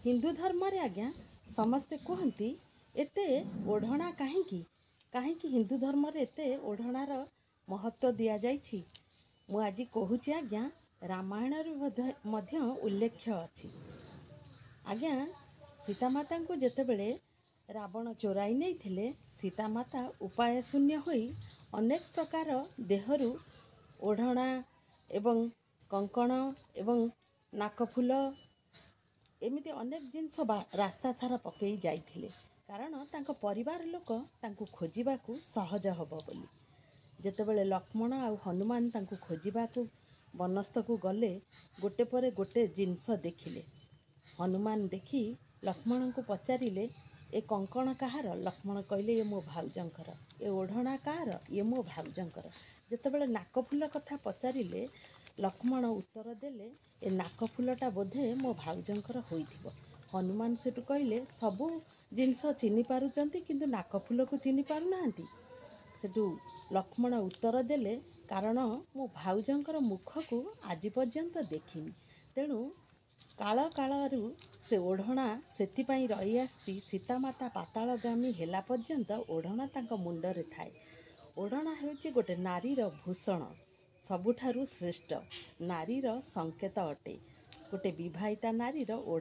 हिंदू धर्म रे आज्ञा समस्ते कहती एते ओढ़णा कहीं हिंदू धर्म रे एते ओढ़णार महत्व दि जाइछि। मु आज कहूँ आज्ञा रामायण मध्य उल्लेख अच्छी। आज्ञा सीतामाता को जेतेबेले रावण चोराई नहीं थिले सीतामाता उपाय शून्य होई अनेक प्रकार देहरु ओढ़णा एवं कंकण एवं नाकफुल एमिति अनेक जिनस रास्ता सारा पकई जाइथिले कारण तांको परिवार लोक तांको खोजिबाकू सहज हब बोली। जेतेबेले लक्ष्मण आ हनुमान तांको खोजिबाकू वनस्थकू गले गोटे पर गोटे जिनस देखिले। हनुमान देखी लक्ष्मण को पचारिले ए कंकण कहार? लक्ष्मण कहले ये मो भाउजंकर। ए ओढ़णा कहार? ये मो भाउजंकर। जेतेबेले नाकफुल कथा पचारिले लक्ष्मण उत्तर देले ए नाकफुलटा बोधे मो भाउजंकर होइथिबो। हनुमान सेटु कहले सबु जिनस चिन्हि पारुचंती किंतु नाकफुल को चिन्हि पारु नाहंती। सेटु लक्ष्मण उत्तर देले कारण मो भाउजंकर मुख को आज पर्यंत देखिनी तेणु काल कालरू से ओढ़णा सेतिपाई रही आसी सीतामाता पातालगामी हेला पर्यंत ओढ़णा तांको मुंडरे थाए। ओढ़णा हेउची गोटे नारीर भूषण सबुठारु श्रेष्ठ नारीर संकेत अटे। गोटे विवाहिता नारीर ओढ़